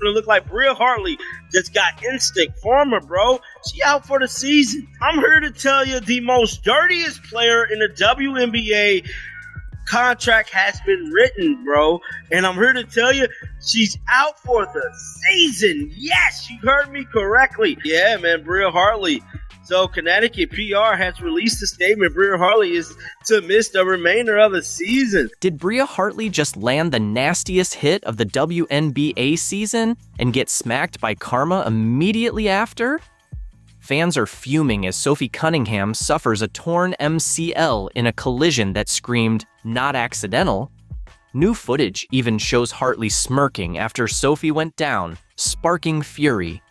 It look like Bria Hartley just got instinct from her, bro. She out for the season. I'm here to tell you the most dirtiest player in the WNBA contract has been written, bro. And I'm here to tell you she's out for the season. Yes, you heard me correctly. Yeah, man, Bria Hartley. So Connecticut PR has released a statement. Bria Hartley is to miss the remainder of the season. Did Bria Hartley just land the nastiest hit of the WNBA season and get smacked by karma immediately after? Fans are fuming as Sophie Cunningham suffers a torn MCL in a collision that screamed, "Not accidental." New footage even shows Hartley smirking after Sophie went down, sparking fury.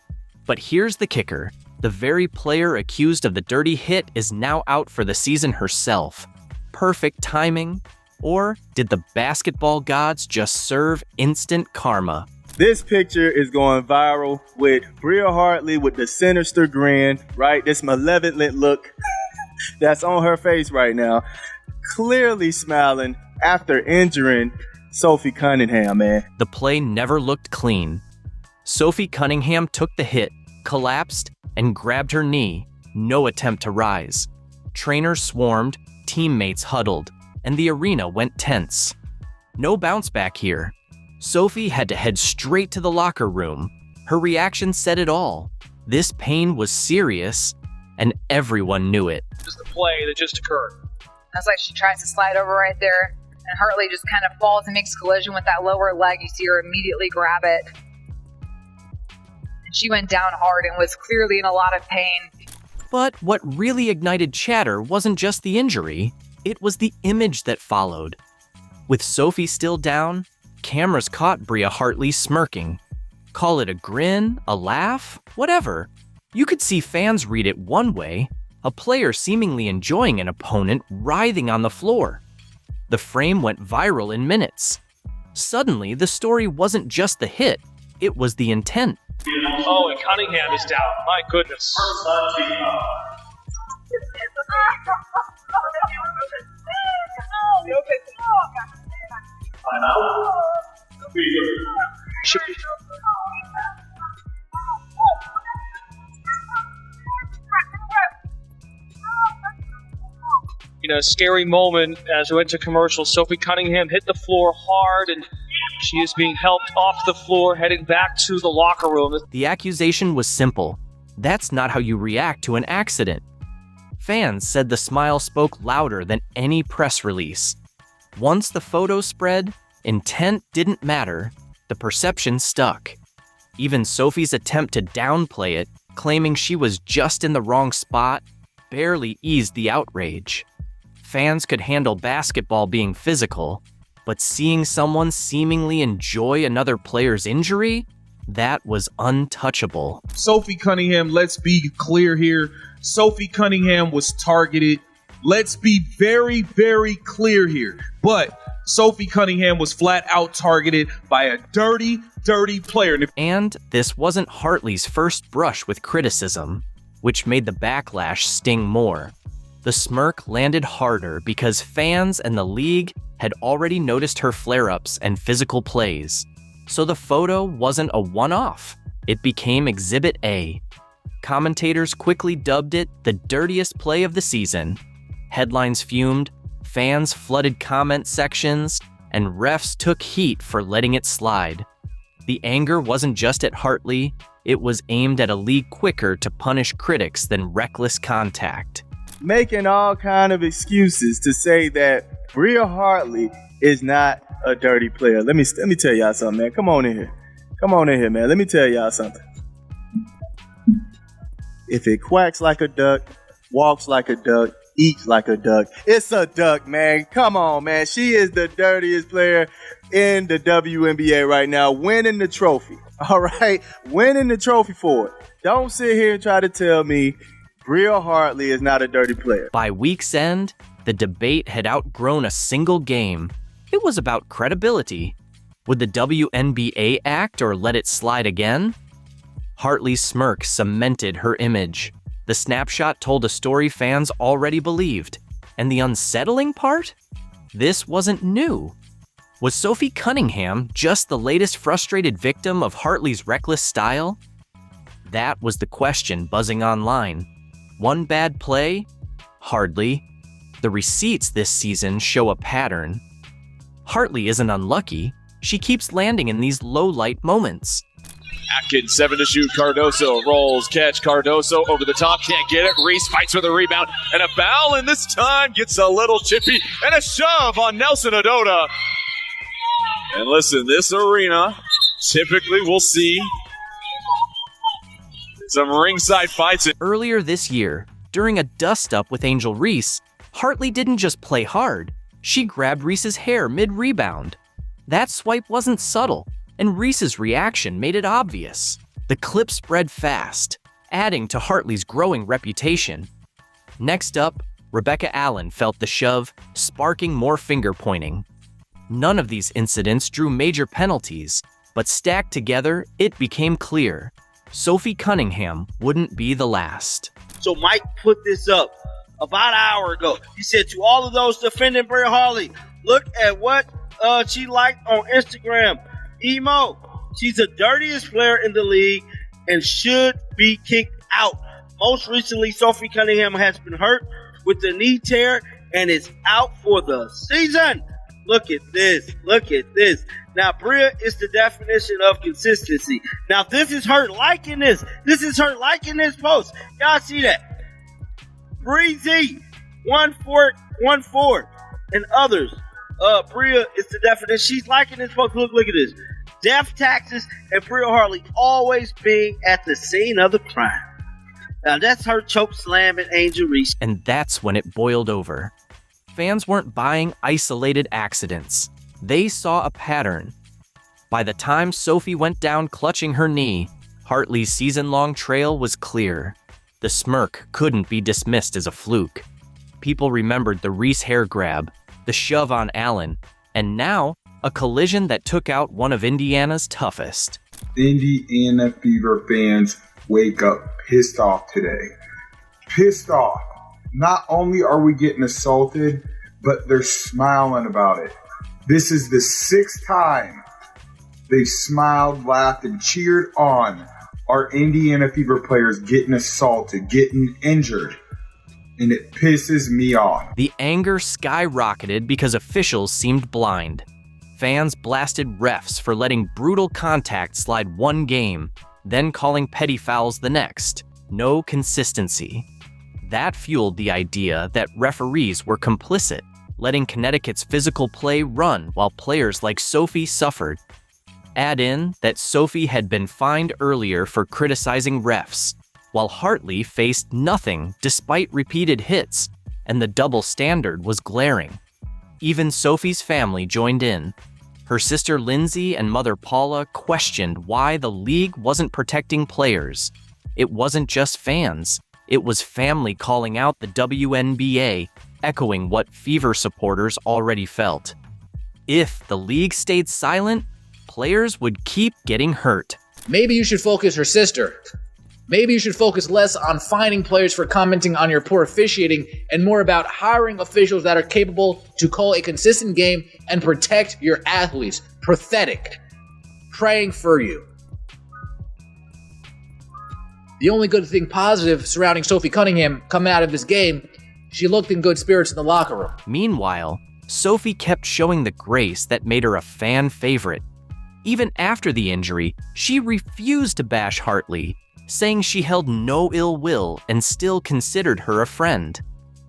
But here's the kicker. The very player accused of the dirty hit is now out for the season herself. Perfect timing? Or did the basketball gods just serve instant karma? This picture is going viral with Bria Hartley with the sinister grin, right? This malevolent look that's on her face right now. Clearly smiling after injuring Sophie Cunningham, man. The play never looked clean. Sophie Cunningham took the hit, collapsed, and grabbed her knee. No attempt to rise. Trainers swarmed, teammates huddled, and the arena went tense. No bounce back here. Sophie had to head straight to the locker room. Her reaction said it all. This pain was serious, and everyone knew it. Just the play that just occurred. That's like she tries to slide over right there, and Hartley just kind of falls and makes collision with that lower leg. You see her immediately grab it. And she went down hard and was clearly in a lot of pain. But what really ignited chatter wasn't just the injury, it was the image that followed. With Sophie still down, cameras caught Bria Hartley smirking. Call it a grin, a laugh, whatever. You could see fans read it one way, a player seemingly enjoying an opponent writhing on the floor. The frame went viral in minutes. Suddenly, the story wasn't just the hit, it was the intent. Oh, and Cunningham is down. My goodness. Should be. Scary moment as we went to commercial. Sophie Cunningham hit the floor hard, and she is being helped off the floor, heading back to the locker room. The accusation was simple. That's not how you react to an accident. Fans said the smile spoke louder than any press release. Once the photo spread, intent didn't matter. The perception stuck. Even Sophie's attempt to downplay it, claiming she was just in the wrong spot, barely eased the outrage. Fans could handle basketball being physical, but seeing someone seemingly enjoy another player's injury, that was untouchable. Sophie Cunningham, let's be clear here. Sophie Cunningham was targeted. Let's be very, very clear here. But Sophie Cunningham was flat out targeted by a dirty, dirty player. And this wasn't Hartley's first brush with criticism, which made the backlash sting more. The smirk landed harder because fans and the league had already noticed her flare-ups and physical plays. So the photo wasn't a one-off. It became Exhibit A. Commentators quickly dubbed it the dirtiest play of the season. Headlines fumed, fans flooded comment sections, and refs took heat for letting it slide. The anger wasn't just at Hartley, it was aimed at a league quicker to punish critics than reckless contact. Making all kind of excuses to say that Bria Hartley is not a dirty player. Let me tell y'all something, man. Come on in here. Come on in here, man. Let me tell y'all something. If it quacks like a duck, walks like a duck, eats like a duck, it's a duck, man. Come on, man. She is the dirtiest player in the WNBA right now, winning the trophy. All right? Winning the trophy for it. Don't sit here and try to tell me Bria Hartley is not a dirty player. By week's end, the debate had outgrown a single game. It was about credibility. Would the WNBA act or let it slide again? Hartley's smirk cemented her image. The snapshot told a story fans already believed. And the unsettling part? This wasn't new. Was Sophie Cunningham just the latest frustrated victim of Hartley's reckless style? That was the question buzzing online. One bad play? Hardly. The receipts this season show a pattern. Hartley isn't unlucky. She keeps landing in these low-light moments. Atkins, 7 to shoot. Cardoso rolls, catch. Cardoso over the top, can't get it. Reese fights for the rebound, and a foul, and this time gets a little chippy, and a shove on Nelson Adota. And listen, this arena, typically we'll see some ringside fights. Earlier this year, during a dust-up with Angel Reese, Hartley didn't just play hard. She grabbed Reese's hair mid-rebound. That swipe wasn't subtle, and Reese's reaction made it obvious. The clip spread fast, adding to Hartley's growing reputation. Next up, Rebecca Allen felt the shove, sparking more finger-pointing. None of these incidents drew major penalties, but stacked together, it became clear. Sophie Cunningham wouldn't be the last. So Mike put this up about an hour ago. He said to all of those defending Bria Hartley, look at what she liked on Instagram. Emo, she's the dirtiest player in the league and should be kicked out. Most recently, Sophie Cunningham has been hurt with the knee tear and is out for the season. Look at this. Look at this. Now, Bria is the definition of consistency. Now, this is her liking this. This is her liking this post. Y'all see that? Breezy, 1-4, and others. Bria is the definition. She's liking this post. Look at this. Death taxes and Bria Hartley always being at the scene of the crime. Now, that's her choke slamming Angel Reese. And that's when it boiled over. Fans weren't buying isolated accidents. They saw a pattern. By the time Sophie went down clutching her knee, Hartley's season-long trail was clear. The smirk couldn't be dismissed as a fluke. People remembered the Reese hair grab, the shove on Allen, and now a collision that took out one of Indiana's toughest. Indiana Fever fans wake up pissed off today. Pissed off. Not only are we getting assaulted, but they're smiling about it. This is the 6th time they smiled, laughed, and cheered on our Indiana Fever players getting assaulted, getting injured. And it pisses me off. The anger skyrocketed because officials seemed blind. Fans blasted refs for letting brutal contact slide one game, then calling petty fouls the next. No consistency. That fueled the idea that referees were complicit, letting Connecticut's physical play run while players like Sophie suffered. Add in that Sophie had been fined earlier for criticizing refs, while Hartley faced nothing despite repeated hits, and the double standard was glaring. Even Sophie's family joined in. Her sister Lindsay and mother Paula questioned why the league wasn't protecting players. It wasn't just fans. It was family calling out the WNBA, echoing what Fever supporters already felt. If the league stayed silent, players would keep getting hurt. Maybe you should focus her sister. Maybe you should focus less on fining players for commenting on your poor officiating and more about hiring officials that are capable to call a consistent game and protect your athletes. Pathetic. Praying for you. The only good thing positive surrounding Sophie Cunningham coming out of this game, she looked in good spirits in the locker room. Meanwhile, Sophie kept showing the grace that made her a fan favorite. Even after the injury, she refused to bash Hartley, saying she held no ill will and still considered her a friend.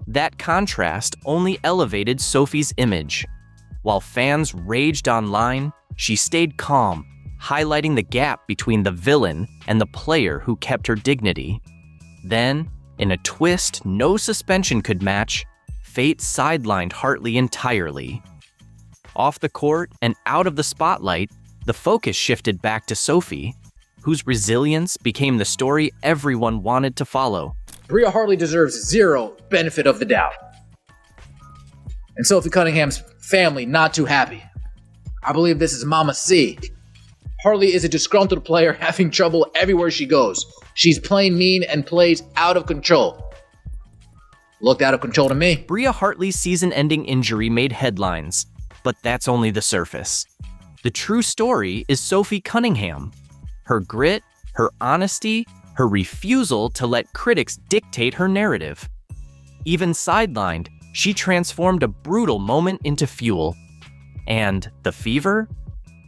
That contrast only elevated Sophie's image. While fans raged online, she stayed calm, highlighting the gap between the villain and the player who kept her dignity. Then, in a twist no suspension could match, fate sidelined Hartley entirely. Off the court and out of the spotlight, the focus shifted back to Sophie, whose resilience became the story everyone wanted to follow. Bria Hartley deserves zero benefit of the doubt. And Sophie Cunningham's family not too happy. I believe this is Mama C. Hartley is a disgruntled player having trouble everywhere she goes. She's playing mean and plays out of control. Looked out of control to me. Bria Hartley's season-ending injury made headlines. But that's only the surface. The true story is Sophie Cunningham. Her grit, her honesty, her refusal to let critics dictate her narrative. Even sidelined, she transformed a brutal moment into fuel. And the fever?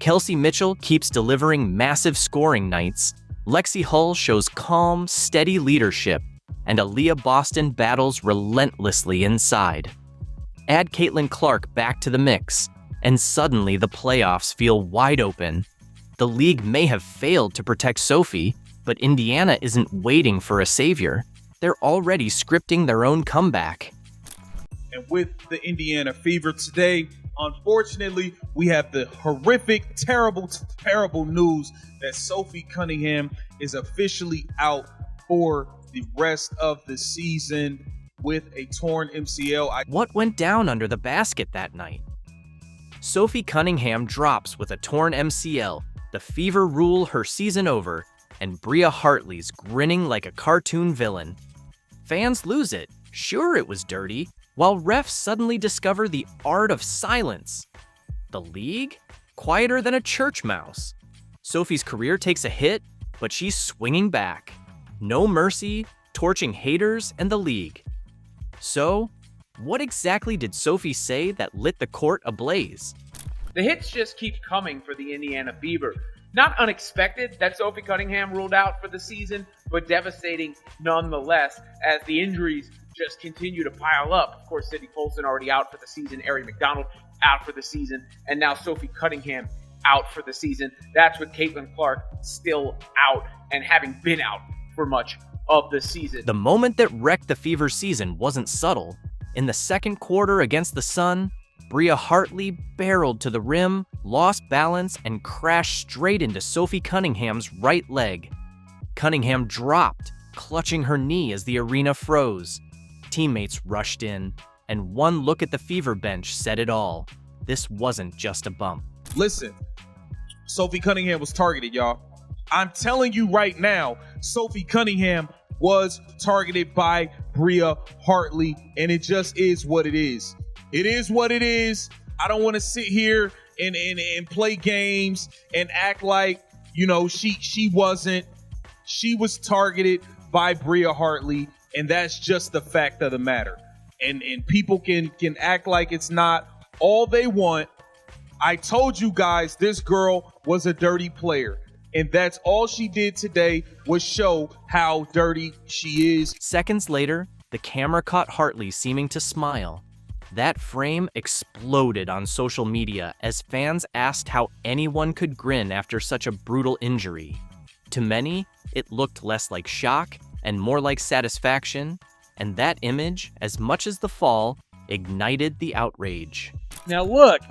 Kelsey Mitchell keeps delivering massive scoring nights. Lexi Hull shows calm, steady leadership, and Aaliyah Boston battles relentlessly inside. Add Caitlin Clark back to the mix, and suddenly the playoffs feel wide open. The league may have failed to protect Sophie, but Indiana isn't waiting for a savior. They're already scripting their own comeback. And with the Indiana Fever today, unfortunately, we have the horrific, terrible news that Sophie Cunningham is officially out for the rest of the season with a torn MCL. What went down under the basket that night? Sophie Cunningham drops with a torn MCL. The Fever rule her season over, and Bria Hartley's grinning like a cartoon villain. Fans lose it. Sure, it was dirty, while refs suddenly discover the art of silence. The league? Quieter than a church mouse. Sophie's career takes a hit, but she's swinging back. No mercy, torching haters and the league. So, what exactly did Sophie say that lit the court ablaze? The hits just keep coming for the Indiana Fever. Not unexpected that Sophie Cunningham ruled out for the season, but devastating nonetheless as the injuries just continue to pile up. Of course, Sydney Colson already out for the season, Ari McDonald out for the season, and now Sophie Cunningham out for the season. That's with Caitlin Clark still out and having been out for much of the season. The moment that wrecked the Fever season wasn't subtle. In the second quarter against the Sun, Bria Hartley barreled to the rim, lost balance, and crashed straight into Sophie Cunningham's right leg. Cunningham dropped, clutching her knee as the arena froze. Teammates rushed in, and one look at the Fever bench said it all. This wasn't just a bump. Listen, Sophie Cunningham was targeted, y'all. I'm telling you right now, Sophie Cunningham was targeted by Bria Hartley, and it just is what it is. It is what it is. I don't want to sit here and play games and act like, you know, she wasn't. She was targeted by Bria Hartley, and that's just the fact of the matter. And people can act like it's not all they want. I told you guys this girl was a dirty player, and that's all she did today was show how dirty she is. Seconds later, the camera caught Hartley seeming to smile. That frame exploded on social media as fans asked how anyone could grin after such a brutal injury. To many, it looked less like shock and more like satisfaction, and that image, as much as the fall, ignited the outrage. Now look,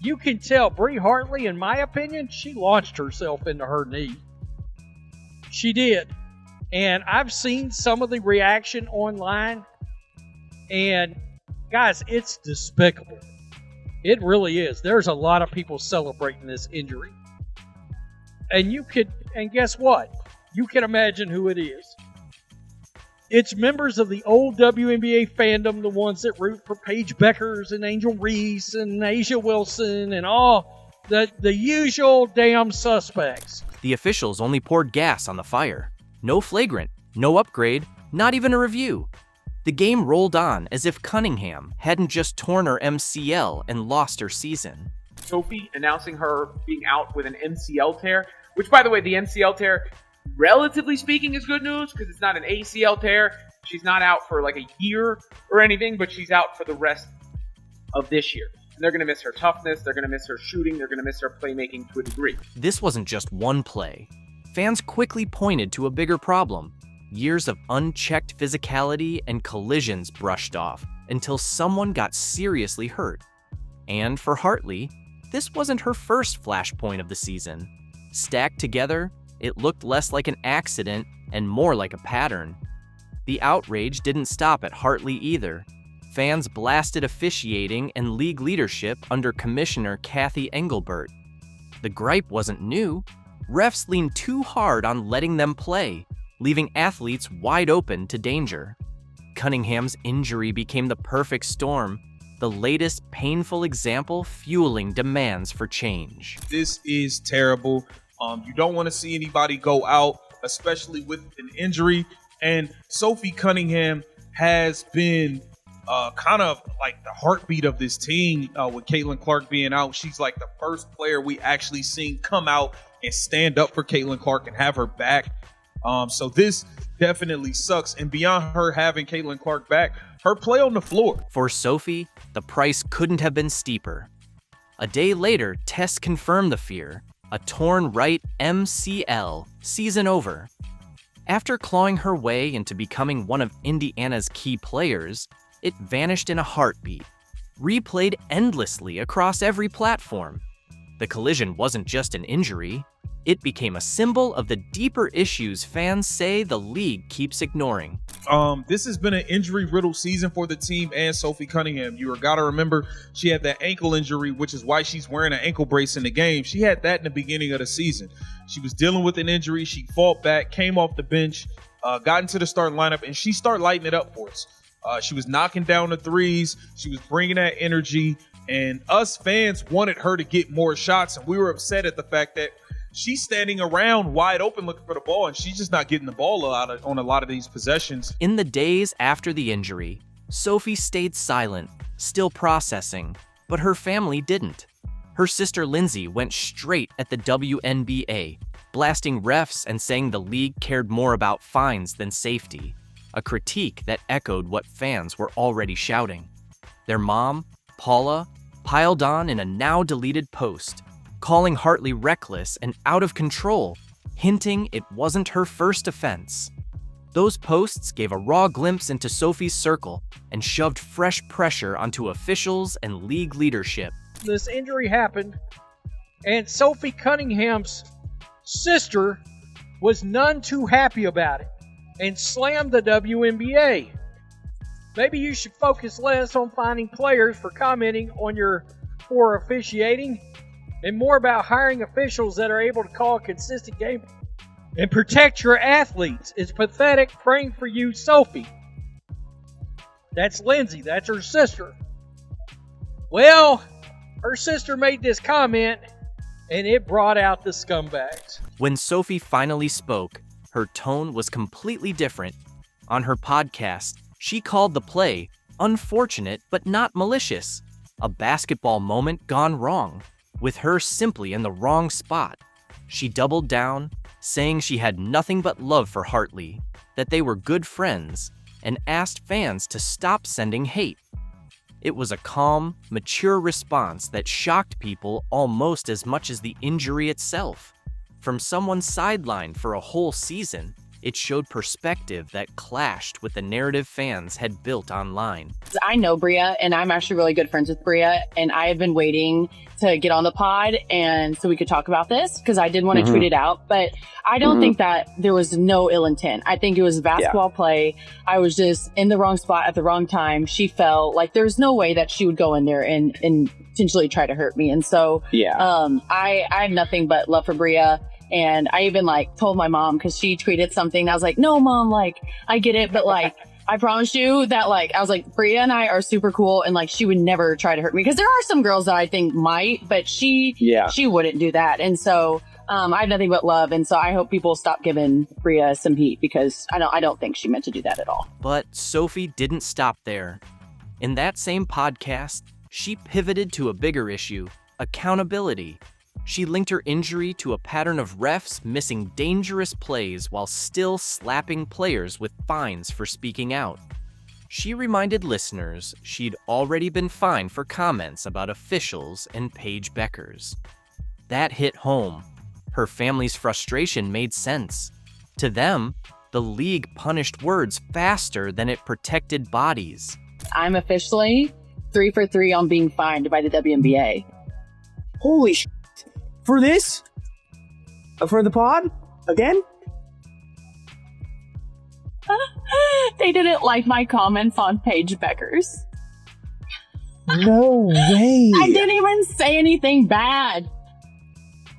you can tell Brie Hartley, in my opinion, she launched herself into her knee. She did. And I've seen some of the reaction online, and guys, it's despicable. It really is. There's a lot of people celebrating this injury. And guess what? You can imagine who it is. It's members of the old WNBA fandom, the ones that root for Paige Beckers and Angel Reese and Asia Wilson and all the usual damn suspects. The officials only poured gas on the fire. No flagrant, no upgrade, not even a review. The game rolled on as if Cunningham hadn't just torn her MCL and lost her season. Sophie announcing her being out with an MCL tear, which, by the way, the MCL tear, relatively speaking, is good news because it's not an ACL tear. She's not out for like a year or anything, but she's out for the rest of this year. And they're going to miss her toughness, they're going to miss her shooting, they're going to miss her playmaking to a degree. This wasn't just one play. Fans quickly pointed to a bigger problem. Years of unchecked physicality and collisions brushed off until someone got seriously hurt. And for Hartley, this wasn't her first flashpoint of the season. Stacked together, it looked less like an accident and more like a pattern. The outrage didn't stop at Hartley either. Fans blasted officiating and league leadership under Commissioner Kathy Engelbert. The gripe wasn't new. Refs leaned too hard on letting them play, leaving athletes wide open to danger. Cunningham's injury became the perfect storm. the latest painful example fueling demands for change. This is terrible. You don't want to see anybody go out, especially with an injury. And Sophie Cunningham has been kind of like the heartbeat of this team with Caitlin Clark being out. She's like the first player we actually seen come out and stand up for Caitlin Clark and have her back. So this definitely sucks. And beyond her having Caitlin Clark back, her play on the floor. For Sophie, the price couldn't have been steeper. A day later, tests confirmed the fear. A torn right MCL, season over. After clawing her way into becoming one of Indiana's key players, it vanished in a heartbeat, replayed endlessly across every platform. The collision wasn't just an injury, it became a symbol of the deeper issues fans say the league keeps ignoring. This has been an injury-riddled season for the team and Sophie Cunningham. You gotta remember, she had that ankle injury, which is why she's wearing an ankle brace in the game. She had that in the beginning of the season. She was dealing with an injury. She fought back, came off the bench, got into the starting lineup, and she started lighting it up for us. She was knocking down the threes. She was bringing that energy, and us fans wanted her to get more shots, and we were upset at the fact that she's standing around wide open looking for the ball, and she's just not getting the ball on a lot of these possessions. In the days after the injury, Sophie stayed silent, still processing, but her family didn't. Her sister Lindsay went straight at the WNBA, blasting refs and saying the league cared more about fines than safety, a critique that echoed what fans were already shouting. Their mom, Paula, piled on in a now-deleted post, calling Hartley reckless and out of control, hinting it wasn't her first offense. Those posts gave a raw glimpse into Sophie's circle and shoved fresh pressure onto officials and league leadership. This injury happened, and Sophie Cunningham's sister was none too happy about it and slammed the WNBA. Maybe you should focus less on finding players for commenting on your poor officiating and more about hiring officials that are able to call a consistent game and protect your athletes. It's pathetic. Praying for you, Sophie. That's Lindsay. That's her sister. Well, her sister made this comment, and it brought out the scumbags. When Sophie finally spoke, her tone was completely different. On her podcast, she called the play unfortunate but not malicious, a basketball moment gone wrong, with her simply in the wrong spot. She doubled down, saying she had nothing but love for Hartley, that they were good friends, and asked fans to stop sending hate. It was a calm, mature response that shocked people almost as much as the injury itself. From someone sidelined for a whole season, it showed perspective that clashed with the narrative fans had built online. I know Bria, and I'm actually really good friends with Bria, and I have been waiting to get on the pod and so we could talk about this because I did want to tweet it out, but I don't think that there was no ill intent. I think it was basketball play. I was just in the wrong spot at the wrong time. She fell. Like, there's no way that she would go in there and potentially try to hurt me. And so I have nothing but love for Bria. And I even told my mom because she tweeted something. I was like, no, Mom, I get it. But I promise you that I was like, Bria and I are super cool. And she would never try to hurt me because there are some girls that I think might, but she wouldn't do that. And so I have nothing but love. And so I hope people stop giving Bria some heat because I don't think she meant to do that at all. But Sophie didn't stop there. In that same podcast, she pivoted to a bigger issue, accountability. She linked her injury to a pattern of refs missing dangerous plays while still slapping players with fines for speaking out. She reminded listeners she'd already been fined for comments about officials and Paige Beckers. That hit home. Her family's frustration made sense. To them, the league punished words faster than it protected bodies. I'm officially 3 for 3 on being fined by the WNBA. Holy sh**. For this? For the pod? Again? They didn't like my comments on Paige Beckers. No way. I didn't even say anything bad.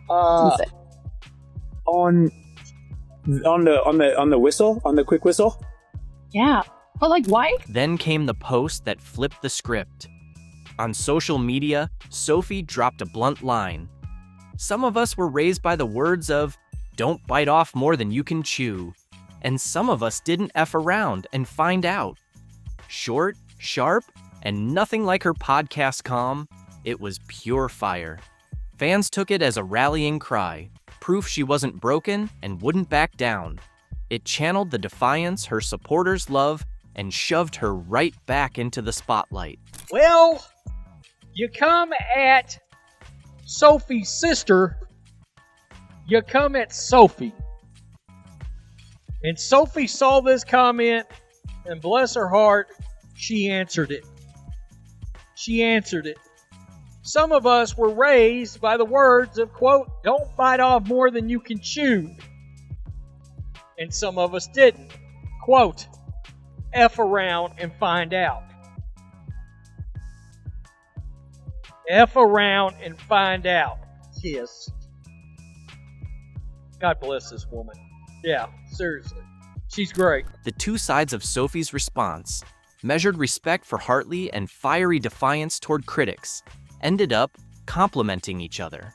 On the whistle? On the quick whistle? Yeah. But why? Then came the post that flipped the script. On social media, Sophie dropped a blunt line. Some of us were raised by the words of, "Don't bite off more than you can chew." And some of us didn't F around and find out. Short, sharp, and nothing like her podcast calm, it was pure fire. Fans took it as a rallying cry, proof she wasn't broken and wouldn't back down. It channeled the defiance her supporters love and shoved her right back into the spotlight. Well, you come at Sophie's sister, you come at Sophie. And Sophie saw this comment, and bless her heart, she answered it. She answered it. Some of us were raised by the words of, quote, "Don't bite off more than you can chew." And some of us didn't. Quote, "F around and find out." F around and find out. Yes. God bless this woman. Yeah, seriously. She's great. The two sides of Sophie's response, measured respect for Hartley and fiery defiance toward critics, ended up complimenting each other.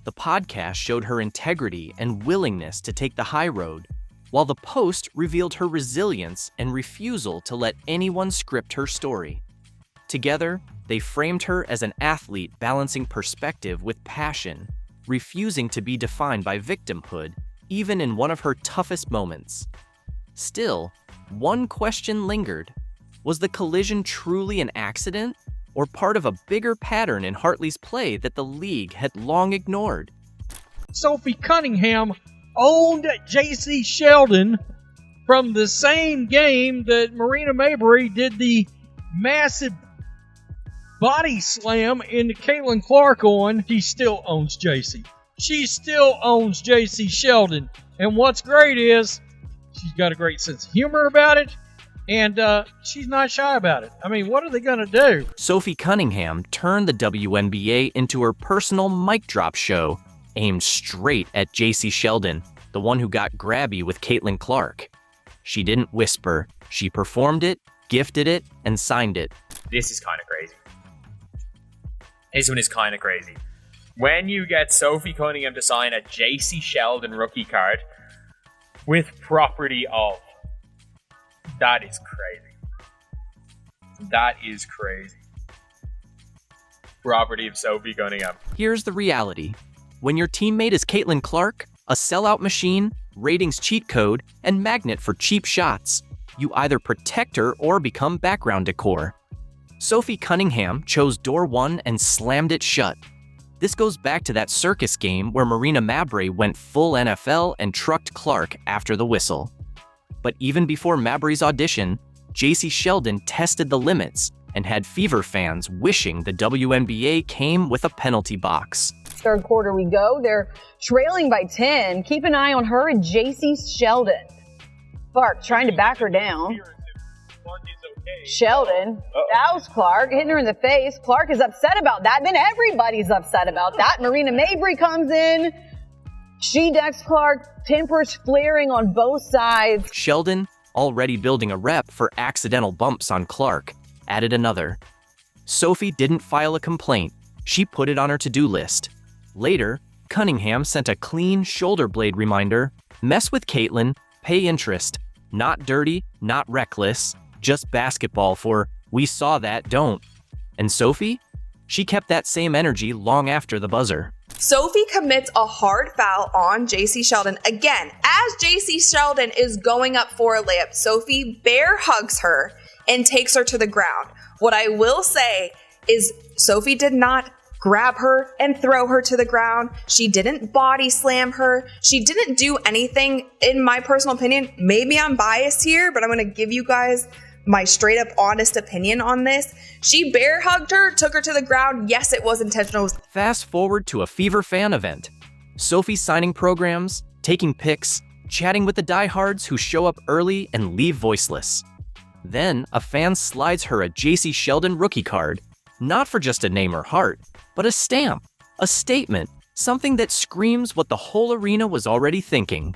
The podcast showed her integrity and willingness to take the high road, while the post revealed her resilience and refusal to let anyone script her story. Together, they framed her as an athlete balancing perspective with passion, refusing to be defined by victimhood, even in one of her toughest moments. Still, one question lingered. Was the collision truly an accident, or part of a bigger pattern in Hartley's play that the league had long ignored? Sophie Cunningham owned J.C. Sheldon from the same game that Marina Mabry did the massive body slam into Caitlin Clark on. She still owns J.C. She still owns J.C. Sheldon. And what's great is she's got a great sense of humor about it, and she's not shy about it. I mean, what are they going to do? Sophie Cunningham turned the WNBA into her personal mic drop show, aimed straight at J.C. Sheldon, the one who got grabby with Caitlin Clark. She didn't whisper. She performed it, gifted it, and signed it. This is kind of crazy. This one is kind of crazy. When you get Sophie Cunningham to sign a J.C. Sheldon rookie card with property of, that is crazy. That is crazy. Property of Sophie Cunningham. Here's the reality. When your teammate is Caitlin Clark, a sellout machine, ratings cheat code, and magnet for cheap shots, you either protect her or become background decor. Sophie Cunningham chose door one and slammed it shut. This goes back to that circus game where Marina Mabry went full NFL and trucked Clark after the whistle. But even before Mabry's audition, J.C. Sheldon tested the limits and had Fever fans wishing the WNBA came with a penalty box. Third quarter we go. They're trailing by 10. Keep an eye on her and J.C. Sheldon. Clark trying to back her down. Sheldon, that was Clark, hitting her in the face. Clark is upset about that. Then everybody's upset about that. Marina Mabry comes in. She decks Clark, tempers flaring on both sides. Sheldon, already building a rep for accidental bumps on Clark, added another. Sophie didn't file a complaint. She put it on her to-do list. Later, Cunningham sent a clean shoulder blade reminder: mess with Caitlin, pay interest. Not dirty, not reckless, just basketball for we saw that, don't. And Sophie? She kept that same energy long after the buzzer. Sophie commits a hard foul on J.C. Sheldon. Again, as J.C. Sheldon is going up for a layup, Sophie bear hugs her and takes her to the ground. What I will say is Sophie did not grab her and throw her to the ground. She didn't body slam her. She didn't do anything, in my personal opinion. Maybe I'm biased here, but I'm going to give you guys my straight up honest opinion on this. She bear hugged her, took her to the ground. Yes, it was intentional. Fast forward to a Fever fan event. Sophie signing programs, taking pics, chatting with the diehards who show up early and leave voiceless. Then a fan slides her a J.C. Sheldon rookie card, not for just a name or heart, but a stamp, a statement, something that screams what the whole arena was already thinking.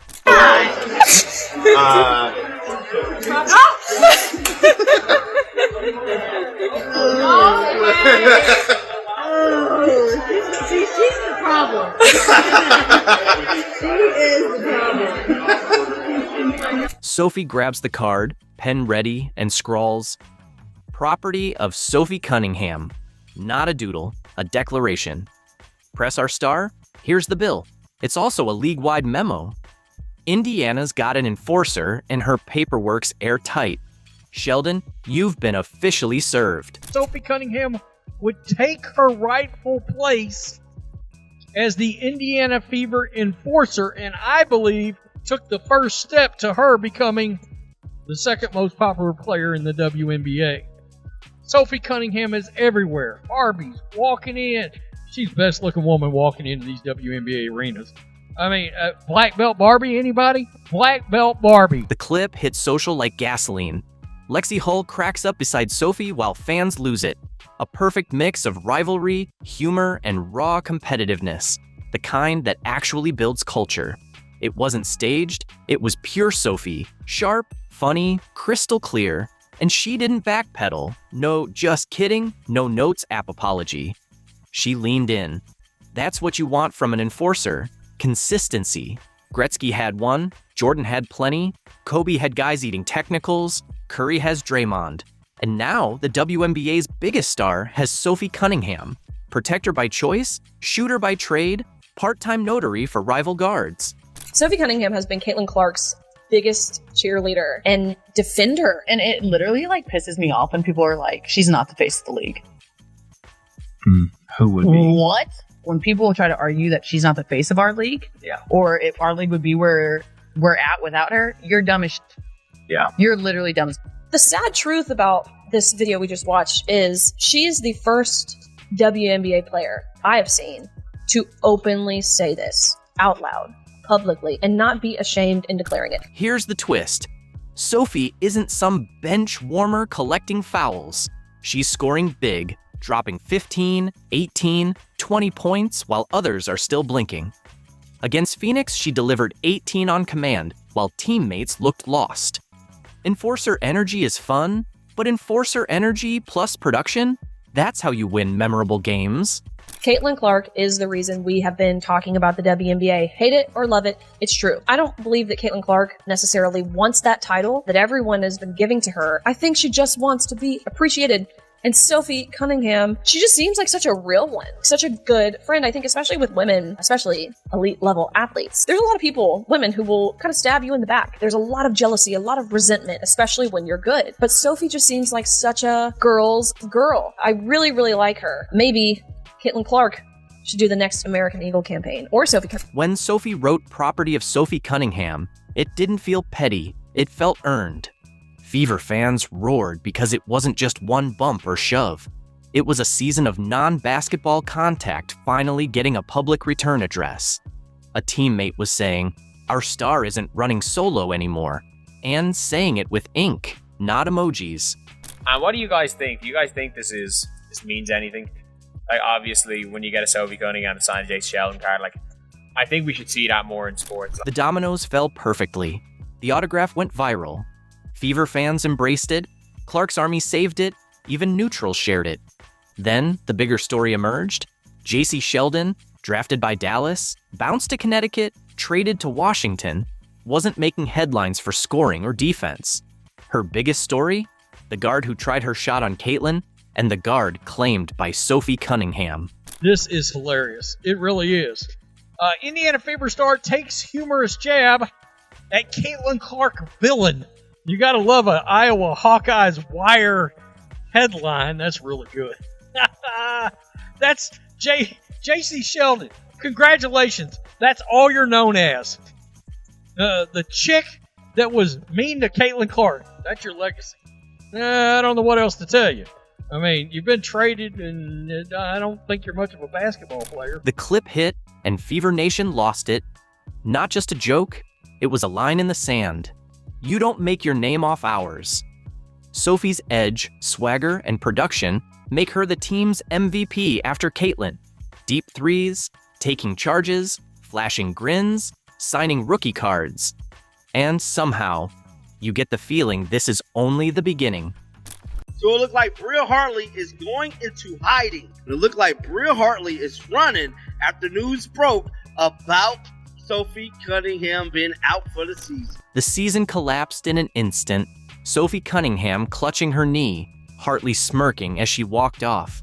She's the problem. She is the problem. Sophie grabs the card, pen ready, and scrawls, "Property of Sophie Cunningham. Not a doodle, a declaration. Press our star? Here's the bill. It's also a league-wide memo. Indiana's got an enforcer, and her paperwork's airtight. Sheldon, you've been officially served." Sophie Cunningham would take her rightful place as the Indiana Fever enforcer, and I believe took the first step to her becoming the second most popular player in the WNBA. Sophie Cunningham is everywhere. Barbie's walking in. She's the best looking woman walking into these WNBA arenas. I mean, black belt Barbie, anybody? Black belt Barbie. The clip hits social like gasoline. Lexi Hull cracks up beside Sophie while fans lose it. A perfect mix of rivalry, humor, and raw competitiveness. The kind that actually builds culture. It wasn't staged, it was pure Sophie. Sharp, funny, crystal clear. And she didn't backpedal. No, just kidding, no notes app apology. She leaned in. That's what you want from an enforcer. Consistency. Gretzky had one, Jordan had plenty, Kobe had guys eating technicals, Curry has Draymond. And now, the WNBA's biggest star has Sophie Cunningham. Protector by choice, shooter by trade, part-time notary for rival guards. Sophie Cunningham has been Caitlin Clark's biggest cheerleader and defender. And it literally pisses me off when people are like, she's not the face of the league. Who would be? What? When people try to argue that she's not the face of our league, or if our league would be where we're at without her, you're dumb as You're literally dumb as The sad truth about this video we just watched is she is the first WNBA player I have seen to openly say this out loud, publicly, and not be ashamed in declaring it. Here's the twist. Sophie isn't some bench warmer collecting fouls. She's scoring big, dropping 15, 18, 20 points while others are still blinking. Against Phoenix, she delivered 18 on command, while teammates looked lost. Enforcer energy is fun, but enforcer energy plus production? That's how you win memorable games. Caitlin Clark is the reason we have been talking about the WNBA. Hate it or love it, it's true. I don't believe that Caitlin Clark necessarily wants that title that everyone has been giving to her. I think she just wants to be appreciated. And Sophie Cunningham, she just seems like such a real one, such a good friend. I think especially with women, especially elite level athletes, there's a lot of people, women, who will kind of stab you in the back. There's a lot of jealousy, a lot of resentment, especially when you're good. But Sophie just seems like such a girl's girl. I really, really like her. Maybe Caitlin Clark should do the next American Eagle campaign, or Sophie Cunningham. When Sophie wrote Property of Sophie Cunningham, it didn't feel petty, it felt earned. Fever fans roared because it wasn't just one bump or shove. It was a season of non-basketball contact finally getting a public return address. A teammate was saying, "Our star isn't running solo anymore," and saying it with ink, not emojis. And what do you guys think? Do you guys think this means anything? Like, obviously, when you get a Sophie Cunningham to sign a Jace Sheldon card, I think we should see that more in sports. The dominoes fell perfectly. The autograph went viral. Fever fans embraced it, Clark's Army saved it, even neutrals shared it. Then, the bigger story emerged. J.C. Sheldon, drafted by Dallas, bounced to Connecticut, traded to Washington, wasn't making headlines for scoring or defense. Her biggest story? The guard who tried her shot on Caitlin, and the guard claimed by Sophie Cunningham. This is hilarious. It really is. Indiana Fever star takes humorous jab at Caitlin Clark villain. You gotta love a Iowa Hawkeyes Wire headline. That's really good. That's J.C. Sheldon. Congratulations. That's all you're known as. The chick that was mean to Caitlin Clark. That's your legacy. I don't know what else to tell you. I mean, you've been traded, and I don't think you're much of a basketball player. The clip hit, and Fever Nation lost it. Not just a joke, it was a line in the sand. You don't make your name off ours. Sophie's edge, swagger, and production make her the team's MVP after Caitlin. Deep threes, taking charges, flashing grins, signing rookie cards. And somehow, you get the feeling this is only the beginning. So it looked like Bria Hartley is going into hiding. It looked like Bria Hartley is running after news broke about Sophie Cunningham being out for the season. The season collapsed in an instant, Sophie Cunningham clutching her knee, Hartley smirking as she walked off.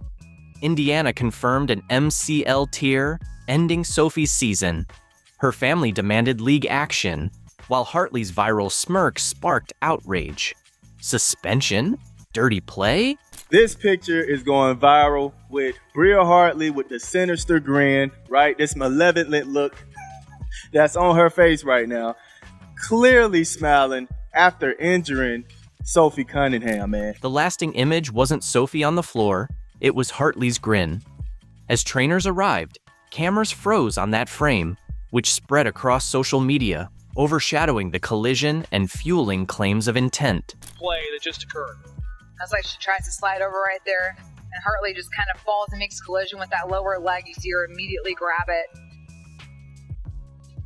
Indiana confirmed an MCL tier, ending Sophie's season. Her family demanded league action, while Hartley's viral smirk sparked outrage. Suspension? Dirty play? This picture is going viral with Bria Hartley with the sinister grin, right? This malevolent look that's on her face right now. Clearly smiling after injuring Sophie Cunningham, man. The lasting image wasn't Sophie on the floor, it was Hartley's grin. As trainers arrived, cameras froze on that frame, which spread across social media, overshadowing the collision and fueling claims of intent. Play that just occurred. That's like she tries to slide over right there, and Hartley just kind of falls and makes collision with that lower leg. You see her immediately grab it.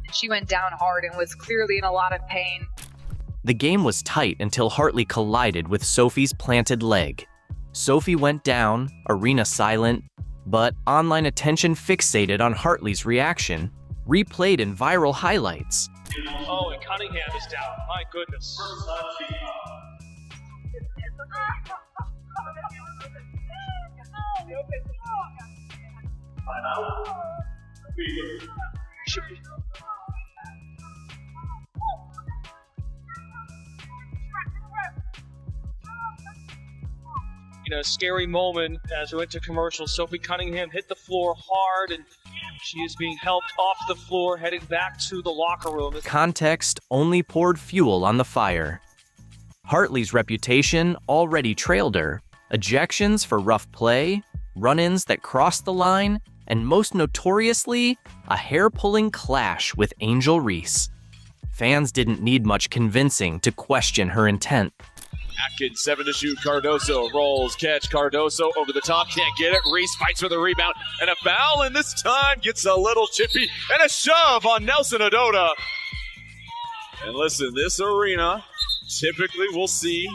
And she went down hard and was clearly in a lot of pain. The game was tight until Hartley collided with Sophie's planted leg. Sophie went down, arena silent, but online attention fixated on Hartley's reaction, replayed in viral highlights. Oh, and Cunningham is down. My goodness. In a scary moment as we went to commercial, Sophie Cunningham hit the floor hard and she is being helped off the floor, heading back to the locker room. Context only poured fuel on the fire. Hartley's reputation already trailed her. Ejections for rough play, run-ins that crossed the line, and most notoriously, a hair-pulling clash with Angel Reese. Fans didn't need much convincing to question her intent. Atkins, 7 to shoot. Cardoso rolls, catch. Cardoso over the top, can't get it. Reese fights for the rebound, and a foul, and this time gets a little chippy, and a shove on Nelson Adota. And listen, this arena, typically we'll see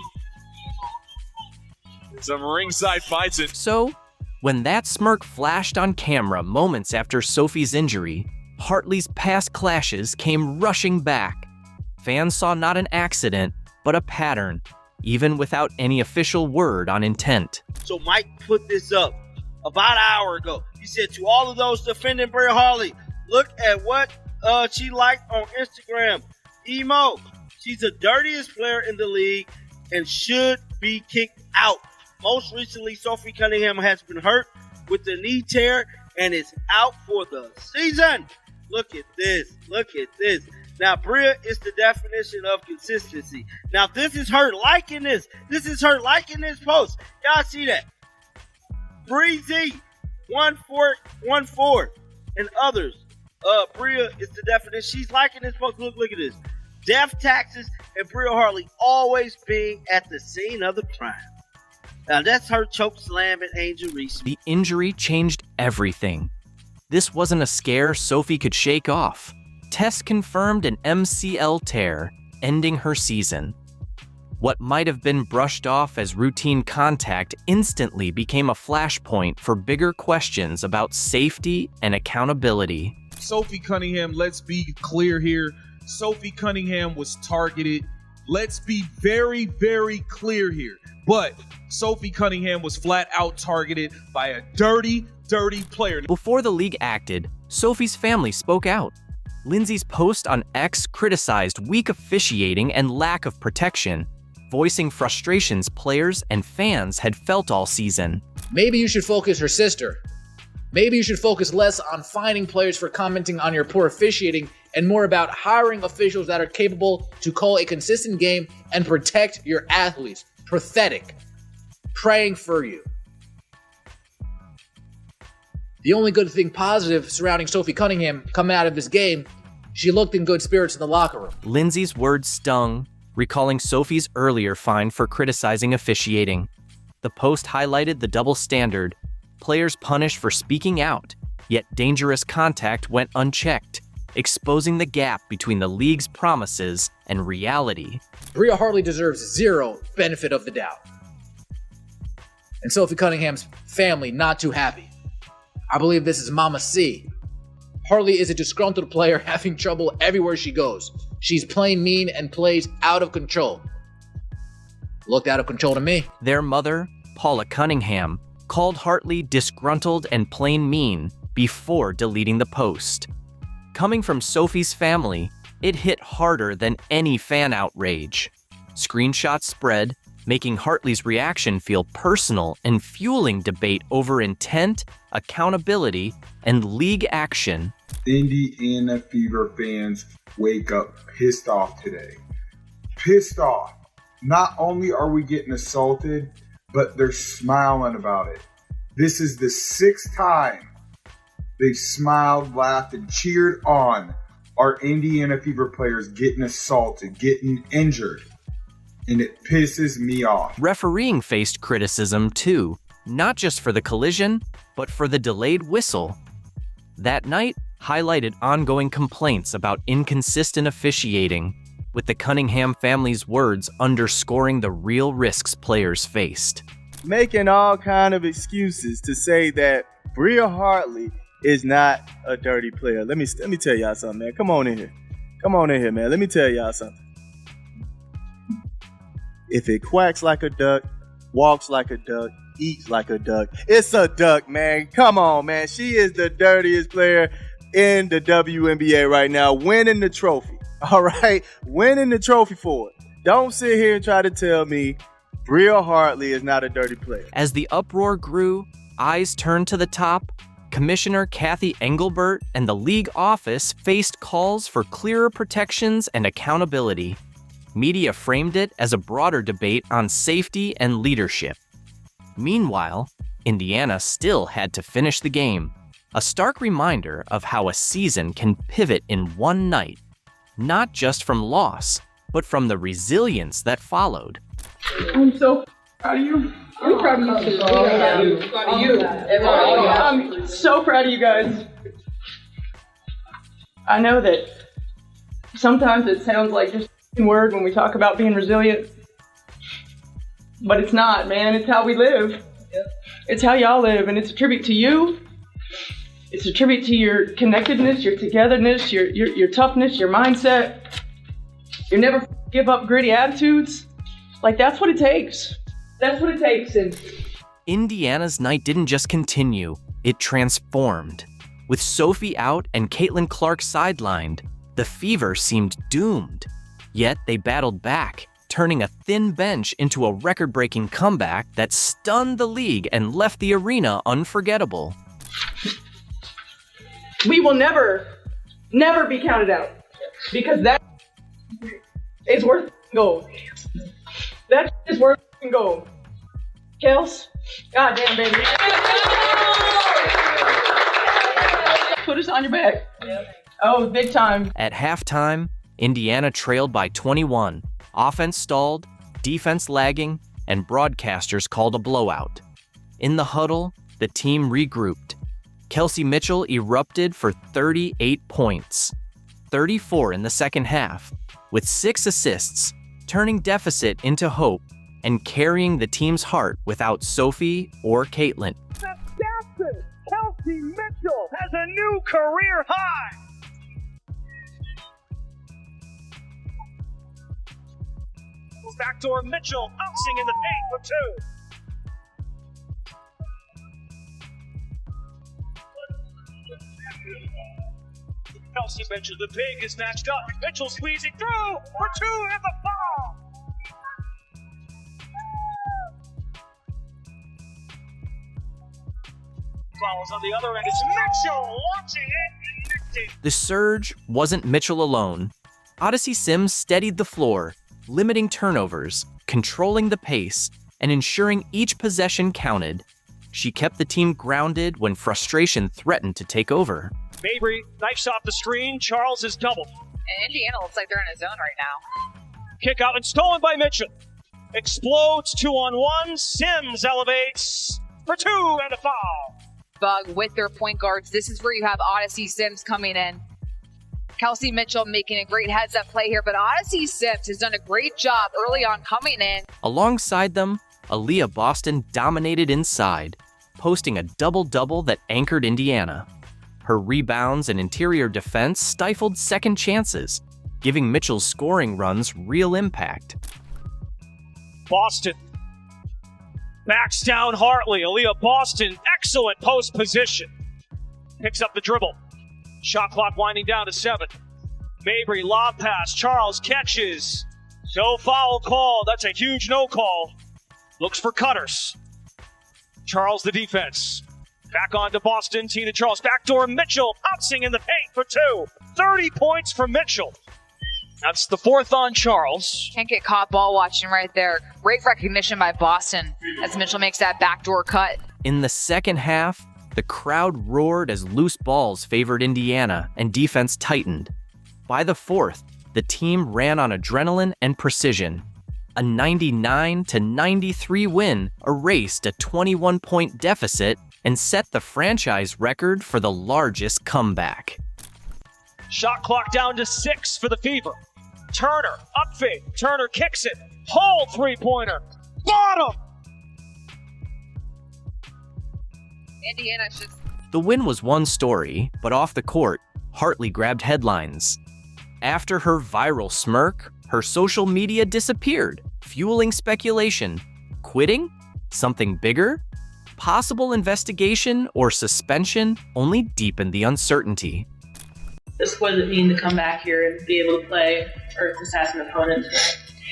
some ringside fights. So, when that smirk flashed on camera moments after Sophie's injury, Hartley's past clashes came rushing back. Fans saw not an accident, but a pattern, even without any official word on intent. So Mike put this up about an hour ago. He said to all of those defending Bria Hartley, look at what she liked on Instagram. Emo, she's the dirtiest player in the league and should be kicked out. Most recently, Sophie Cunningham has been hurt with the knee tear and is out for the season. Look at this. Look at this. Now, Bria is the definition of consistency. Now, this is her liking this. This is her liking this post. Y'all see that? Breezy, 1414, and others. Bria is the definition. She's liking this post. Look at this. Death taxes and Bria Hartley always being at the scene of the crime. Now, that's her choke slamming Angel Reese. The injury changed everything. This wasn't a scare Sophie could shake off. Tests confirmed an MCL tear, ending her season. What might have been brushed off as routine contact instantly became a flashpoint for bigger questions about safety and accountability. Sophie Cunningham, let's be clear here. Sophie Cunningham was targeted. Let's be very, very clear here. But Sophie Cunningham was flat out targeted by a dirty player. Before the league acted, Sophie's family spoke out. Lindsay's post on X criticized weak officiating and lack of protection, voicing frustrations players and fans had felt all season. Maybe you should focus her sister. Maybe you should focus less on fining players for commenting on your poor officiating and more about hiring officials that are capable to call a consistent game and protect your athletes. Pathetic. Praying for you. The only good thing positive surrounding Sophie Cunningham coming out of this game, she looked in good spirits in the locker room. Lindsay's words stung, recalling Sophie's earlier fine for criticizing officiating. The post highlighted the double standard, players punished for speaking out, yet dangerous contact went unchecked, exposing the gap between the league's promises and reality. Bria Hartley deserves zero benefit of the doubt. and Sophie Cunningham's family not too happy. I believe this is Mama C. Hartley is a disgruntled player having trouble everywhere she goes. She's plain mean and plays out of control. Looked out of control to me. Their mother, Paula Cunningham, called Hartley disgruntled and plain mean before deleting the post. Coming from Sophie's family, it hit harder than any fan outrage. Screenshots spread, making Hartley's reaction feel personal and fueling debate over intent, accountability, and league action. Indiana Fever fans wake up pissed off today. Pissed off. Not only are we getting assaulted, but they're smiling about it. This is the 6th time they smiled, laughed, and cheered on our Indiana Fever players getting assaulted, getting injured. And it pisses me off. Refereeing faced criticism too, not just for the collision, but for the delayed whistle. That night highlighted ongoing complaints about inconsistent officiating, with the Cunningham family's words underscoring the real risks players faced. Making all kind of excuses to say that Bria Hartley is not a dirty player. Let me tell y'all something, man. Come on in here. Come on in here, man. Let me tell y'all something. If it quacks like a duck, walks like a duck, eats like a duck, it's a duck, man. Come on, man. She is the dirtiest player in the WNBA right now, winning the trophy. All right? Winning the trophy for it. Don't sit here and try to tell me Bria Hartley is not a dirty player. As the uproar grew, eyes turned to the top. Commissioner Kathy Engelbert and the league office faced calls for clearer protections and accountability. Media framed it as a broader debate on safety and leadership. Meanwhile, Indiana still had to finish the game, a stark reminder of how a season can pivot in one night, not just from loss, but from the resilience that followed. I'm so proud of you. I'm proud of you too. I'm so proud of you guys. I know that sometimes it sounds like just a word when we talk about being resilient, but it's not, man. It's how we live. It's how y'all live, and it's a tribute to you. It's a tribute to your connectedness, your togetherness, your toughness, your mindset. You never give up gritty attitudes. Like, that's what it takes. That's what it takes. And Indiana's night didn't just continue, it transformed. With Sophie out and Caitlin Clark sidelined, the Fever seemed doomed. Yet they battled back, turning a thin bench into a record-breaking comeback that stunned the league and left the arena unforgettable. we will never be counted out, because that is worth gold. That is worth gold. Kels, goddamn baby. Put us on your back. Oh, big time. At halftime, Indiana trailed by 21. Offense stalled, defense lagging, and broadcasters called a blowout. In the huddle, the team regrouped. Kelsey Mitchell erupted for 38 points, 34 in the second half, with 6 assists, turning deficit into hope and carrying the team's heart without Sophie or Caitlin. Assassin Kelsey Mitchell has a new career high. Backdoor Mitchell bouncing in the paint for 2. Kelsey Mitchell, the big is matched up. Mitchell squeezing through for 2 and the foul. Fouls on the other end. It's Mitchell launching it and connecting. The surge wasn't Mitchell alone. Odyssey Sims steadied the floor, limiting turnovers, controlling the pace, and ensuring each possession counted. She kept the team grounded when frustration threatened to take over. Mabry knifes off the screen. Charles is doubled. And Indiana looks like they're in a zone right now. Kick out and stolen by Mitchell. Explodes 2-on-1. Sims elevates for 2 and a foul. Bug with their point guards. This is where you have Odyssey Sims coming in. Kelsey Mitchell making a great heads-up play here, but Odyssey Sims has done a great job early on coming in. Alongside them, Aaliyah Boston dominated inside, posting a double-double that anchored Indiana. Her rebounds and interior defense stifled second chances, giving Mitchell's scoring runs real impact. Boston backs down Hartley. Aaliyah Boston, excellent post position. Picks up the dribble. Shot clock winding down to 7. Mabry, lob pass. Charles catches. No foul call. That's a huge no call. Looks for cutters. Charles the defense. Back on to Boston. Tina Charles. Backdoor Mitchell. Bouncing in the paint for 2. 30 points for Mitchell. That's the 4th on Charles. Can't get caught ball watching right there. Great recognition by Boston as Mitchell makes that backdoor cut. In the second half, the crowd roared as loose balls favored Indiana and defense tightened. By the 4th, the team ran on adrenaline and precision. A 99-93 win erased a 21-point deficit and set the franchise record for the largest comeback. Shot clock down to 6 for the Fever. Turner, up fade. Turner kicks it. Hole three-pointer. Bottom! Indiana should... The win was one story, but off the court, Hartley grabbed headlines. After her viral smirk, her social media disappeared, fueling speculation. Quitting? Something bigger? Possible investigation or suspension only deepened the uncertainty. Just what does it mean to come back here and be able to play or just as an opponent?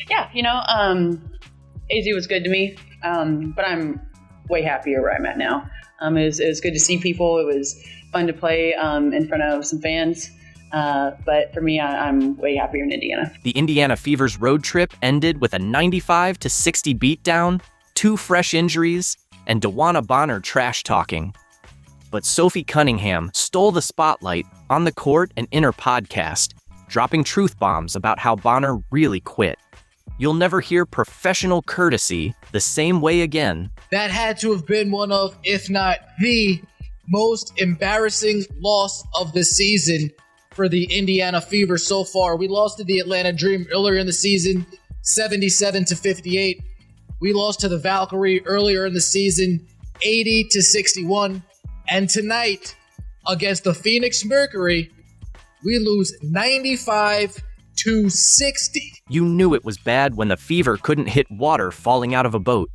Yeah, AZ was good to me, but I'm way happier where I'm at now. It was good to see people. It was fun to play in front of some fans. But for me, I'm way happier in Indiana. The Indiana Fever's road trip ended with a 95-60 beatdown, 2 fresh injuries, and DeWanna Bonner trash-talking. But Sophie Cunningham stole the spotlight on the court and in her podcast, dropping truth bombs about how Bonner really quit. You'll never hear professional courtesy the same way again. That had to have been one of, if not the most embarrassing loss of the season for the Indiana Fever so far. We lost to the Atlanta Dream earlier in the season, 77-58. We lost to the Valkyrie earlier in the season, 80-61. And tonight, against the Phoenix Mercury, we lose 95-60. You knew it was bad when the Fever couldn't hit water falling out of a boat.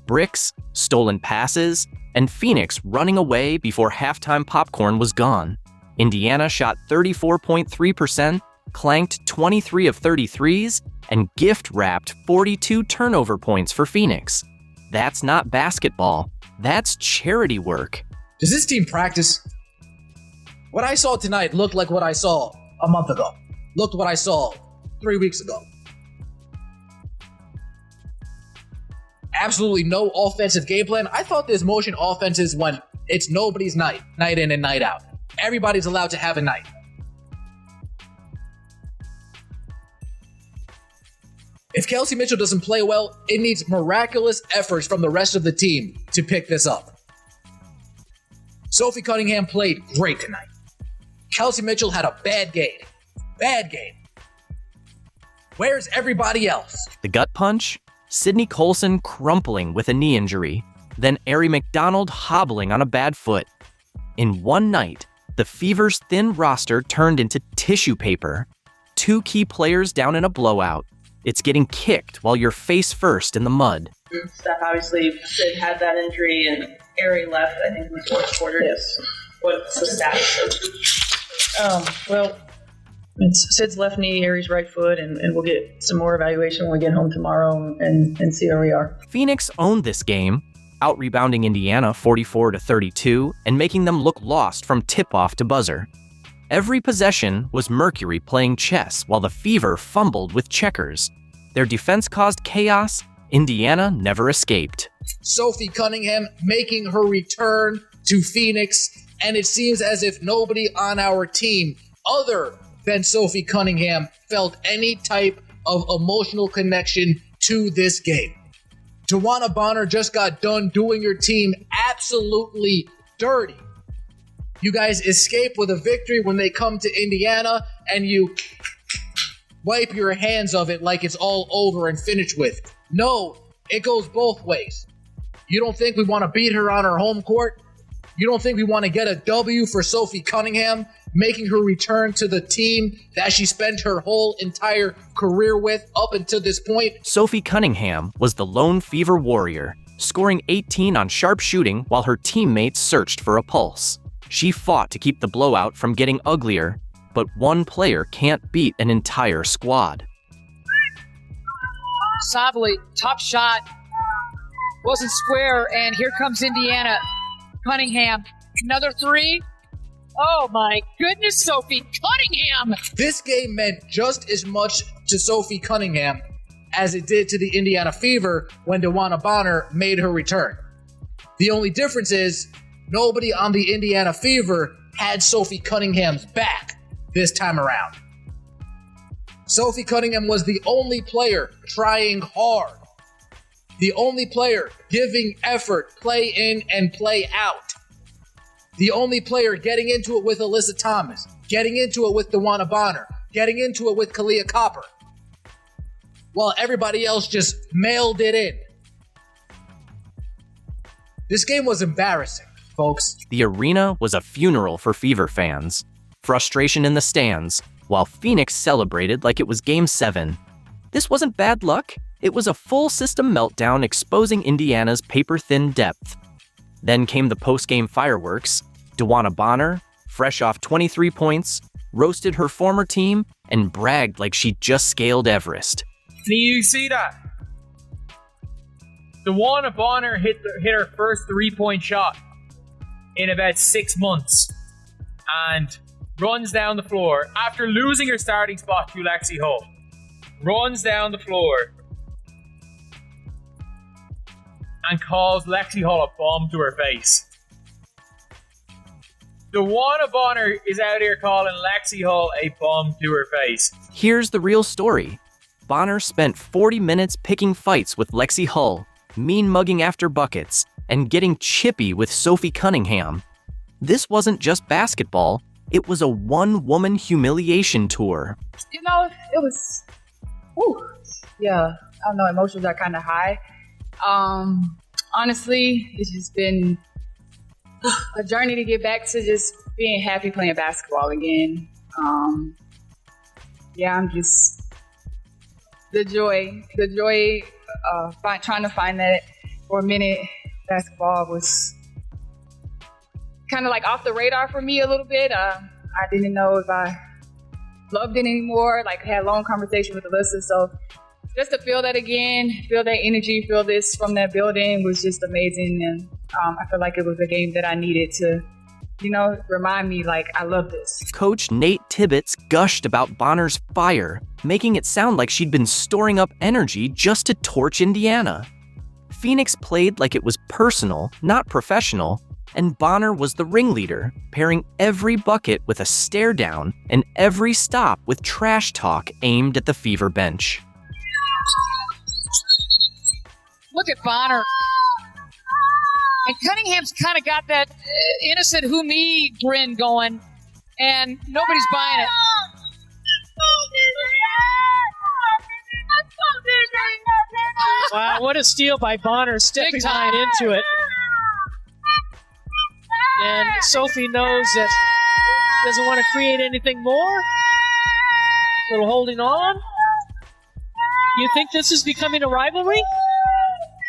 Bricks, stolen passes, and Phoenix running away before halftime popcorn was gone. Indiana shot 34.3%, clanked 23 of 33s, and gift-wrapped 42 turnover points for Phoenix. That's not basketball. That's charity work. Does this team practice? What I saw tonight looked like what I saw a month ago. Looked what I saw 3 weeks ago. Absolutely no offensive game plan. I thought this motion offense is when it's nobody's night in and night out. Everybody's allowed to have a night. If Kelsey Mitchell doesn't play well, it needs miraculous efforts from the rest of the team to pick this up. Sophie Cunningham played great tonight. Kelsey Mitchell had a bad game. Bad game. Where's everybody else? The gut punch? Sydney Colson crumpling with a knee injury. Then Ari McDonald hobbling on a bad foot. In one night, the Fever's thin roster turned into tissue paper. 2 key players down in a blowout. It's getting kicked while you're face first in the mud. Steph obviously Sid had that injury and Ari left, I think, in the 4th quarter. Yes. What's the status of well, it's Sid's left knee, Ari's right foot, and we'll get some more evaluation when we get home tomorrow and see where we are. Phoenix owned this game, out-rebounding Indiana 44-32 and making them look lost from tip-off to buzzer. Every possession was Mercury playing chess while the Fever fumbled with checkers. Their defense caused chaos. Indiana never escaped. Sophie Cunningham making her return to Phoenix, and it seems as if nobody on our team other than Sophie Cunningham felt any type of emotional connection to this game. DeWanna Bonner just got done doing your team absolutely dirty. You guys escape with a victory when they come to Indiana, and you wipe your hands of it like it's all over and finished with. No, It goes both ways. You don't think we want to beat her on her home court? You don't think we want to get a W for Sophie Cunningham, making her return to the team that she spent her whole entire career with up until this point? Sophie Cunningham was the lone Fever warrior, scoring 18 on sharp shooting while her teammates searched for a pulse. She fought to keep the blowout from getting uglier, but one player can't beat an entire squad. Softly, top shot. Wasn't square, and here comes Indiana. Cunningham, another three. Oh my goodness, Sophie Cunningham! This game meant just as much to Sophie Cunningham as it did to the Indiana Fever when DeWanna Bonner made her return. The only difference is nobody on the Indiana Fever had Sophie Cunningham's back this time around. Sophie Cunningham was the only player trying hard. The only player giving effort, play in and play out. The only player getting into it with Alyssa Thomas, getting into it with DeWanna Bonner, getting into it with Kalia Copper, while everybody else just mailed it in. This game was embarrassing, folks. The arena was a funeral for Fever fans. Frustration in the stands, while Phoenix celebrated like it was Game 7. This wasn't bad luck. It was a full system meltdown exposing Indiana's paper-thin depth. Then came the post-game fireworks. DeWanna Bonner, fresh off 23 points, roasted her former team and bragged like she just scaled Everest. Do you see that? DeWanna Bonner hit her first 3-point shot in about 6 months and runs down the floor after losing her starting spot to Lexi Hull. Runs down the floor and calls Lexi Hull a bomb to her face. DeWanna Bonner is out here calling Lexi Hull a bomb to her face. Here's the real story. Bonner spent 40 minutes picking fights with Lexi Hull, mean-mugging after buckets, and getting chippy with Sophie Cunningham. This wasn't just basketball, it was a one-woman humiliation tour. You know, it was, yeah, I don't know, emotions are kind of high. Honestly, it's just been a journey to get back to just being happy playing basketball again. Yeah, I'm just, the joy, trying to find that for a minute. Basketball was kind of like off the radar for me a little bit. I didn't know if I loved it anymore, like had a long conversation with Alyssa. So just to feel that again, feel that energy, feel this from that building was just amazing. And I feel like it was a game that I needed to, remind me like I love this. Coach Nate Tibbetts gushed about Bonner's fire, making it sound like she'd been storing up energy just to torch Indiana. Phoenix played like it was personal, not professional, and Bonner was the ringleader, pairing every bucket with a stare down and every stop with trash talk aimed at the Fever bench. Look at Bonner. And Cunningham's kind of got that innocent who me grin going, and nobody's buying it. Wow, what a steal by Bonner, stepping right into it. And Sophie knows that doesn't want to create anything more. A little holding on. You think this is becoming a rivalry?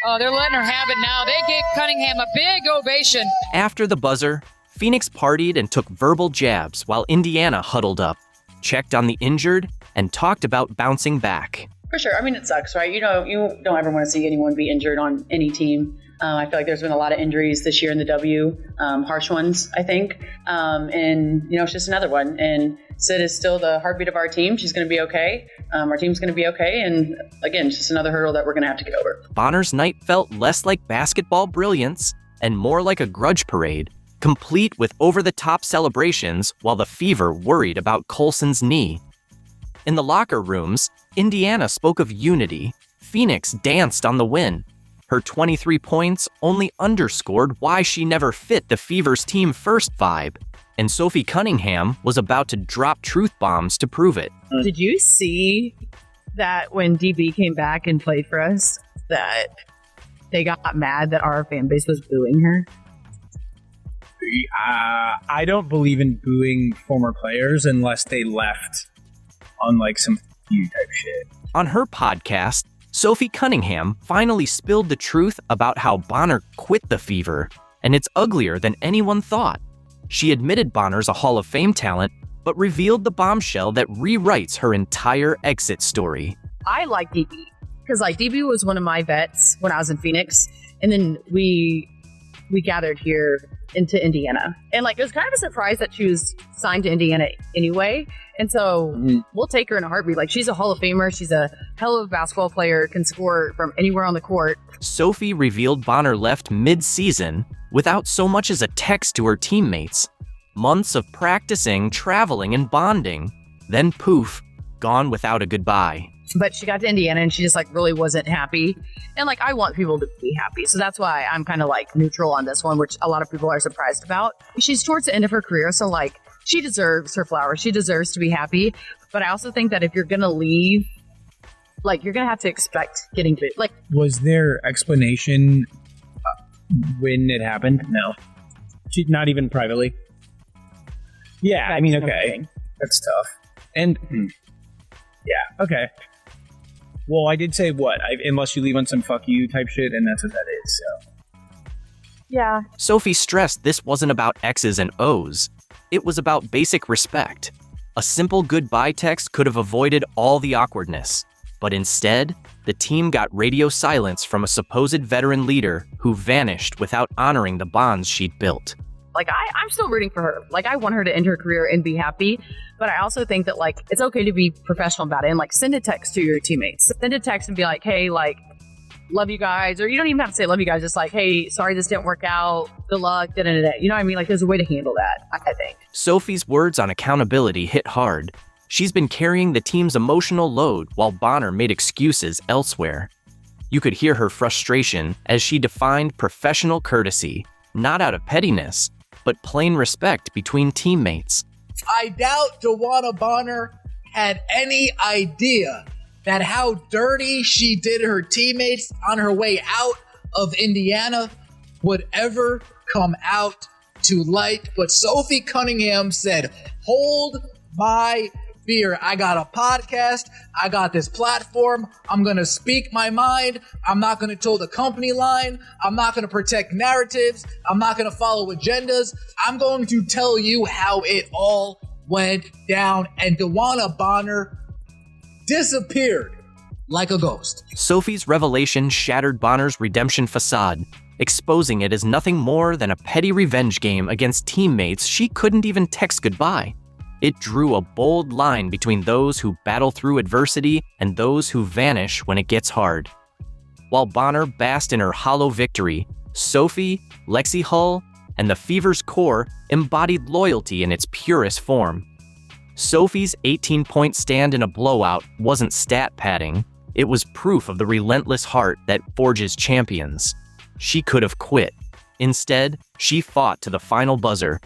Oh, they're letting her have it now. They gave Cunningham a big ovation. After the buzzer, Phoenix partied and took verbal jabs while Indiana huddled up, checked on the injured, and talked about bouncing back. For sure. I mean, it sucks, right? You don't ever want to see anyone be injured on any team. I feel like there's been a lot of injuries this year in the W, harsh ones, I think. And, it's just another one. And Sid is still the heartbeat of our team. She's going to be okay. Our team's going to be okay. And again, it's just another hurdle that we're going to have to get over. Bonner's night felt less like basketball brilliance and more like a grudge parade, complete with over-the-top celebrations while the Fever worried about Colson's knee. In the locker rooms, Indiana spoke of unity. Phoenix danced on the win. Her 23 points only underscored why she never fit the Fever's team first vibe, and Sophie Cunningham was about to drop truth bombs to prove it. Did you see that when DB came back and played for us? that they got mad that our fan base was booing her? I don't believe in booing former players unless they left on like some you type shit. On her podcast, Sophie Cunningham finally spilled the truth about how Bonner quit the Fever, and it's uglier than anyone thought. She admitted Bonner's a Hall of Fame talent, but revealed the bombshell that rewrites her entire exit story. I like DB because like DB was one of my vets when I was in Phoenix, and then we gathered here into Indiana, and like it was kind of a surprise that she was signed to Indiana anyway. And so we'll take her in a heartbeat. Like she's a Hall of Famer, she's a hell of a basketball player, can score from anywhere on the court. Sophie revealed Bonner left mid-season without so much as a text to her teammates. Months of practicing, traveling, and bonding. Then poof, gone without a goodbye. But she got to Indiana and she just like really wasn't happy. And like I want people to be happy. So that's why I'm kind of like neutral on this one, which a lot of people are surprised about. She's towards the end of her career, so like she deserves her flowers. She deserves to be happy. But I also think that if you're gonna leave, like you're gonna have to expect getting booed. Like, was there explanation when it happened? No, not even privately. Yeah, I mean, okay, that's tough. And yeah, okay. Well, I did say what? Unless you leave on some fuck you type shit, and that's what that is. So yeah. Sophie stressed this wasn't about X's and O's. It was about basic respect. A simple goodbye text could have avoided all the awkwardness. But instead, the team got radio silence from a supposed veteran leader who vanished without honoring the bonds she'd built. Like, I'm still rooting for her. Like, I want her to end her career and be happy. But I also think that, like, it's okay to be professional about it. And, like, send a text to your teammates. Send a text and be like, hey, like, love you guys. Or you don't even have to say love you guys. Just like, hey, sorry this didn't work out. Good luck. Da-da-da-da. You know what I mean? Like, there's a way to handle that, I think. Sophie's words on accountability hit hard. She's been carrying the team's emotional load while Bonner made excuses elsewhere. You could hear her frustration as she defined professional courtesy, not out of pettiness, but plain respect between teammates. I doubt Dewana Bonner had any idea that how dirty she did her teammates on her way out of Indiana would ever come out to light. But Sophie Cunningham said, hold my beer. I got a podcast. I got this platform. I'm going to speak my mind. I'm not going to toe the company line. I'm not going to protect narratives. I'm not going to follow agendas. I'm going to tell you how it all went down. And Dewana Bonner disappeared like a ghost. Sophie's revelation shattered Bonner's redemption facade, exposing it as nothing more than a petty revenge game against teammates she couldn't even text goodbye. It drew a bold line between those who battle through adversity and those who vanish when it gets hard. While Bonner basked in her hollow victory, Sophie, Lexi Hull, and the Fever's core embodied loyalty in its purest form. Sophie's 18-point stand in a blowout wasn't stat padding. It was proof of the relentless heart that forges champions. She could have quit. Instead, she fought to the final buzzer,